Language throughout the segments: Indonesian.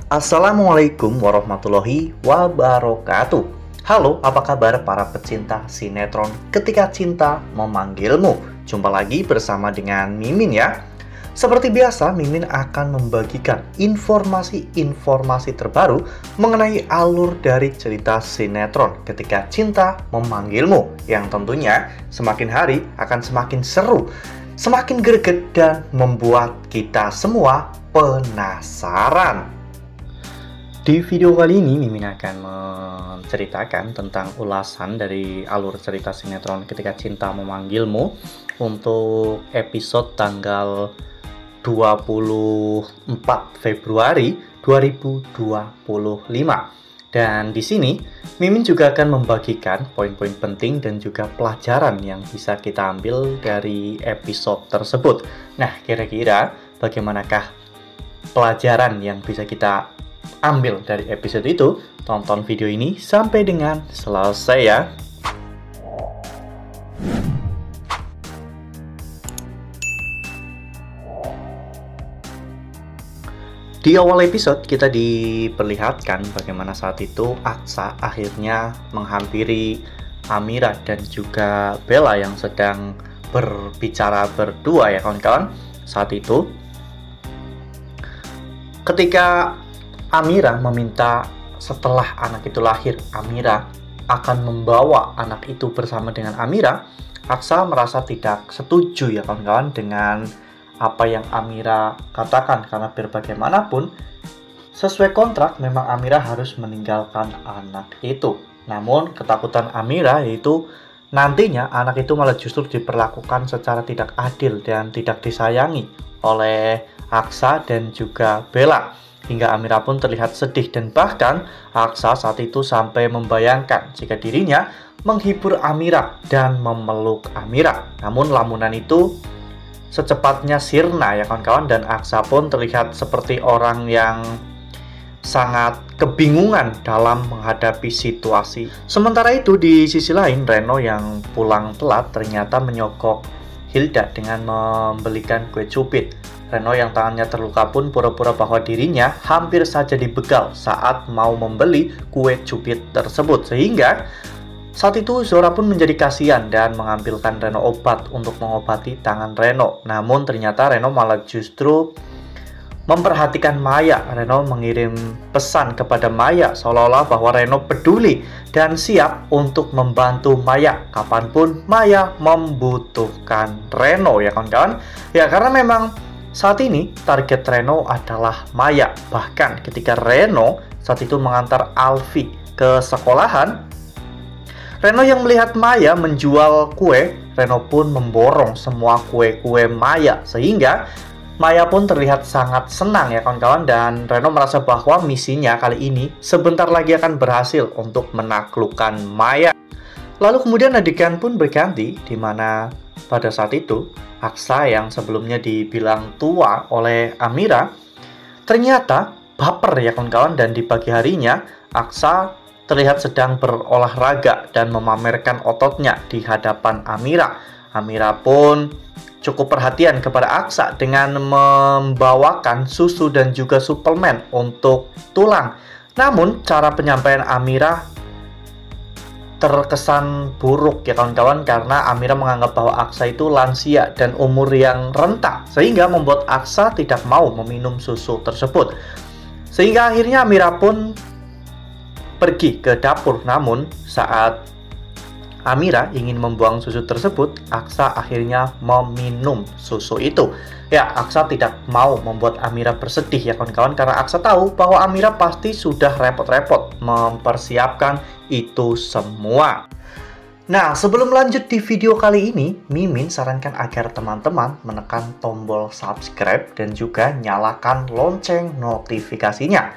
Assalamualaikum warahmatullahi wabarakatuh. Halo, apa kabar para pecinta sinetron Ketika Cinta Memanggilmu? Jumpa lagi bersama dengan Mimin ya. Seperti biasa, Mimin akan membagikan informasi-informasi terbaru mengenai alur dari cerita sinetron Ketika Cinta Memanggilmu, yang tentunya semakin hari akan semakin seru, semakin greget, dan membuat kita semua penasaran. Di video kali ini, Mimin akan menceritakan tentang ulasan dari alur cerita sinetron Ketika Cinta Memanggilmu untuk episode tanggal 24 Februari 2025. Dan di sini, Mimin juga akan membagikan poin-poin penting dan juga pelajaran yang bisa kita ambil dari episode tersebut. Nah, kira-kira bagaimanakah pelajaran yang bisa kita ambil dari episode itu? Tonton video ini sampai dengan selesai ya. Di awal episode kita diperlihatkan bagaimana saat itu Aksa akhirnya menghampiri Amira dan juga Bella yang sedang berbicara berdua ya kawan-kawan. Saat itu ketika Amira meminta setelah anak itu lahir, Amira akan membawa anak itu bersama dengan Amira, Aksa merasa tidak setuju ya kawan-kawan dengan apa yang Amira katakan, karena biar bagaimanapun sesuai kontrak memang Amira harus meninggalkan anak itu. Namun ketakutan Amira yaitu nantinya anak itu malah justru diperlakukan secara tidak adil dan tidak disayangi oleh Aksa dan juga Bella, hingga Amira pun terlihat sedih, dan bahkan Aksa saat itu sampai membayangkan jika dirinya menghibur Amira dan memeluk Amira. Namun lamunan itu secepatnya sirna ya kawan-kawan, dan Aksa pun terlihat seperti orang yang sangat kebingungan dalam menghadapi situasi. Sementara itu di sisi lain, Reno yang pulang telat ternyata menyogok Hilda dengan membelikan kue cupit. Reno yang tangannya terluka pun pura-pura bahwa dirinya hampir saja dibegal saat mau membeli kue cupit tersebut, sehingga saat itu Zora pun menjadi kasihan dan mengambilkan Reno obat untuk mengobati tangan Reno. Namun ternyata Reno malah justru memperhatikan Maya. Reno mengirim pesan kepada Maya seolah-olah bahwa Reno peduli dan siap untuk membantu Maya kapanpun Maya membutuhkan Reno ya kawan-kawan. Ya, karena memang saat ini target Reno adalah Maya. Bahkan ketika Reno saat itu mengantar Alfi ke sekolahan, Reno yang melihat Maya menjual kue, Reno pun memborong semua kue-kue Maya, sehingga Maya pun terlihat sangat senang ya kawan-kawan, dan Reno merasa bahwa misinya kali ini sebentar lagi akan berhasil untuk menaklukkan Maya. Lalu kemudian adegan pun berganti, di mana pada saat itu Aksa yang sebelumnya dibilang tua oleh Amira ternyata baper ya kawan-kawan, dan di pagi harinya Aksa terlihat sedang berolahraga dan memamerkan ototnya di hadapan Amira. Amira pun cukup perhatian kepada Aksa dengan membawakan susu dan juga suplemen untuk tulang. Namun cara penyampaian Amira terkesan buruk ya kawan-kawan, karena Amira menganggap bahwa Aksa itu lansia dan umur yang renta, sehingga membuat Aksa tidak mau meminum susu tersebut. Sehingga akhirnya Amira pun pergi ke dapur. Namun saat Amira ingin membuang susu tersebut, Aksa akhirnya meminum susu itu. Ya, Aksa tidak mau membuat Amira bersedih ya kawan-kawan, karena Aksa tahu bahwa Amira pasti sudah repot-repot mempersiapkan itu semua. Nah, sebelum lanjut di video kali ini, Mimin sarankan agar teman-teman menekan tombol subscribe dan juga nyalakan lonceng notifikasinya,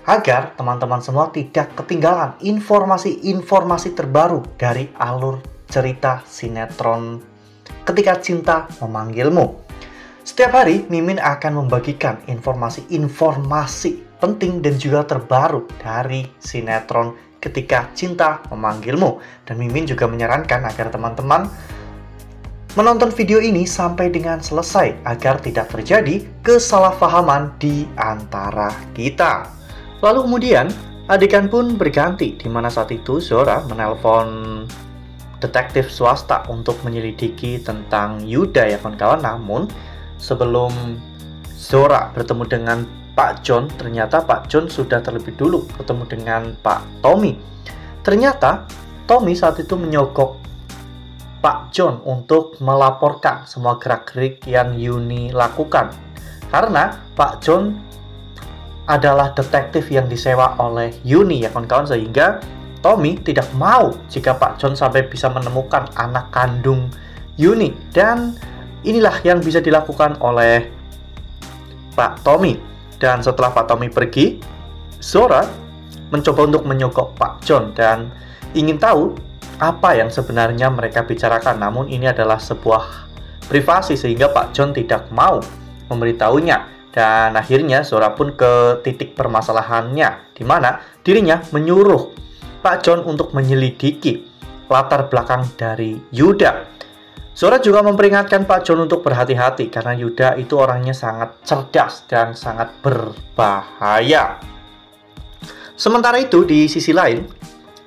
agar teman-teman semua tidak ketinggalan informasi-informasi terbaru dari alur cerita sinetron Ketika Cinta Memanggilmu. Setiap hari, Mimin akan membagikan informasi-informasi penting dan juga terbaru dari sinetron Ketika Cinta Memanggilmu. Dan Mimin juga menyarankan agar teman-teman menonton video ini sampai dengan selesai agar tidak terjadi kesalahpahaman di antara kita. Lalu kemudian adegan pun berganti, di mana saat itu Zora menelpon detektif swasta untuk menyelidiki tentang Yuda ya kawan-kawan. Namun sebelum Zora bertemu dengan Pak John, ternyata Pak John sudah terlebih dulu bertemu dengan Pak Tommy. Ternyata Tommy saat itu menyogok Pak John untuk melaporkan semua gerak-gerik yang Yuni lakukan, karena Pak John adalah detektif yang disewa oleh Yuni ya kawan-kawan, sehingga Tommy tidak mau jika Pak John sampai bisa menemukan anak kandung Yuni. Dan inilah yang bisa dilakukan oleh Pak Tommy. Dan setelah Pak Tommy pergi, Zora mencoba untuk menyogok Pak John dan ingin tahu apa yang sebenarnya mereka bicarakan. Namun ini adalah sebuah privasi sehingga Pak John tidak mau memberitahunya. Dan akhirnya Zora pun ke titik permasalahannya, di mana dirinya menyuruh Pak John untuk menyelidiki latar belakang dari Yuda. Zora juga memperingatkan Pak John untuk berhati-hati karena Yuda itu orangnya sangat cerdas dan sangat berbahaya. Sementara itu di sisi lain,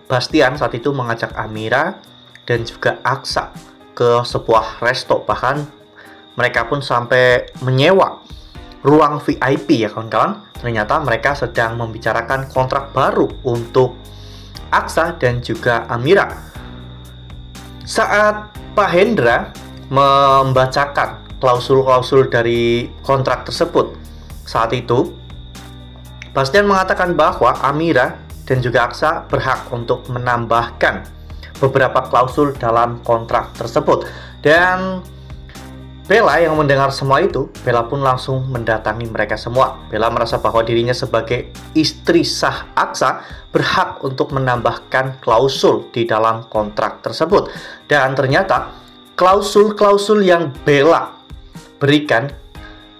Bastian saat itu mengajak Amira dan juga Aksa ke sebuah resto. Bahkan mereka pun sampai menyewa ruang VIP ya kawan-kawan. Ternyata mereka sedang membicarakan kontrak baru untuk Aksa dan juga Amira. Saat Pak Hendra membacakan klausul-klausul dari kontrak tersebut, saat itu Bastian mengatakan bahwa Amira dan juga Aksa berhak untuk menambahkan beberapa klausul dalam kontrak tersebut. Dan Bella yang mendengar semua itu, Bella pun langsung mendatangi mereka semua. Bella merasa bahwa dirinya sebagai istri sah Aksa berhak untuk menambahkan klausul di dalam kontrak tersebut. Dan ternyata klausul-klausul yang Bella berikan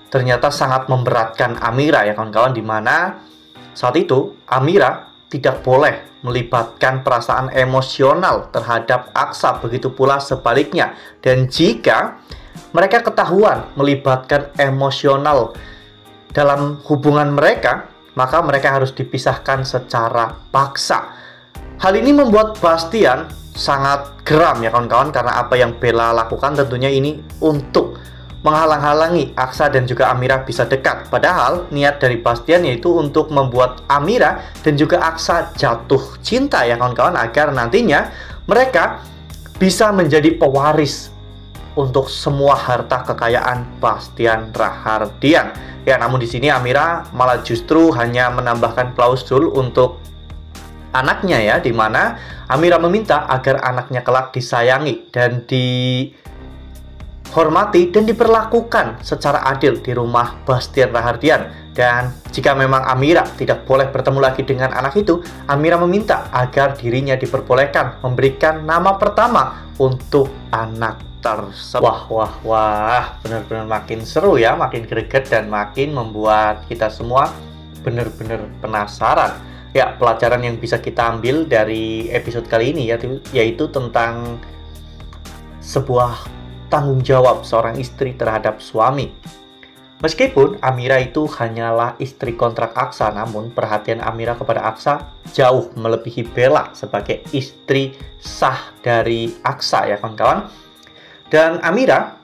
ternyata sangat memberatkan Amira ya kawan-kawan, di mana saat itu Amira tidak boleh melibatkan perasaan emosional terhadap Aksa, begitu pula sebaliknya. Dan jika mereka ketahuan melibatkan emosional dalam hubungan mereka, maka mereka harus dipisahkan secara paksa. Hal ini membuat Bastian sangat geram ya kawan-kawan, karena apa yang Bella lakukan tentunya ini untuk menghalang-halangi Aksa dan juga Amira bisa dekat. Padahal niat dari Bastian yaitu untuk membuat Amira dan juga Aksa jatuh cinta ya kawan-kawan, agar nantinya mereka bisa menjadi pewaris untuk semua harta kekayaan Bastian Rahardian. Ya, namun di sini Amira malah justru hanya menambahkan klausul untuk anaknya ya, di mana Amira meminta agar anaknya kelak disayangi dan dihormati dan diperlakukan secara adil di rumah Bastian Rahardian. Dan jika memang Amira tidak boleh bertemu lagi dengan anak itu, Amira meminta agar dirinya diperbolehkan memberikan nama pertama untuk anak tersebut. Wah, benar-benar makin seru ya, makin greget dan makin membuat kita semua benar-benar penasaran. Ya, pelajaran yang bisa kita ambil dari episode kali ini yaitu tentang sebuah tanggung jawab seorang istri terhadap suami. Meskipun Amira itu hanyalah istri kontrak Aksa, namun perhatian Amira kepada Aksa jauh melebihi Bella sebagai istri sah dari Aksa ya kawan-kawan. Dan Amira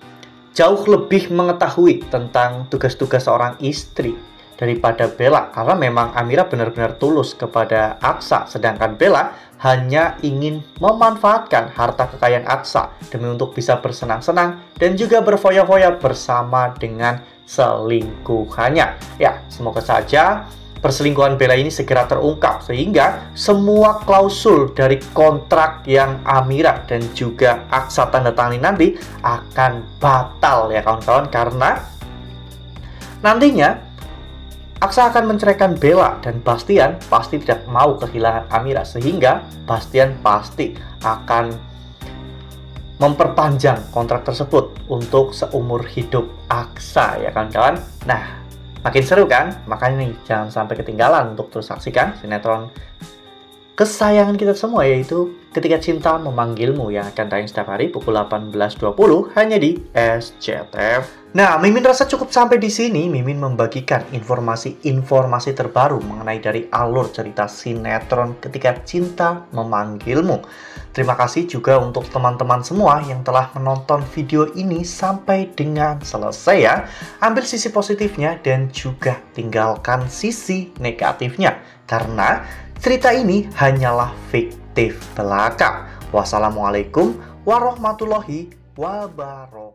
jauh lebih mengetahui tentang tugas-tugas seorang istri daripada Bella, karena memang Amira benar-benar tulus kepada Aksa, sedangkan Bella hanya ingin memanfaatkan harta kekayaan Aksa demi untuk bisa bersenang-senang dan juga berfoya-foya bersama dengan selingkuhannya. Ya, semoga saja perselingkuhan Bella ini segera terungkap sehingga semua klausul dari kontrak yang Amira dan juga Aksa tanda tangani nanti akan batal ya kawan-kawan, karena nantinya Aksa akan menceraikan Bella dan Bastian pasti tidak mau kehilangan Amira, sehingga Bastian pasti akan memperpanjang kontrak tersebut untuk seumur hidup Aksa ya kawan-kawan. Nah, makin seru kan? Makanya nih jangan sampai ketinggalan untuk terus saksikan sinetron kesayangan kita semua, yaitu Ketika Cinta Memanggilmu yang akan tayang setiap hari pukul 18.20 hanya di SCTV. Nah, Mimin rasa cukup sampai di sini. Mimin membagikan informasi terbaru mengenai dari alur cerita sinetron Ketika Cinta Memanggilmu. Terima kasih juga untuk teman-teman semua yang telah menonton video ini sampai dengan selesai ya. Ambil sisi positifnya dan juga tinggalkan sisi negatifnya. Karena cerita ini hanyalah fiktif belaka. Wassalamualaikum warahmatullahi wabarakatuh.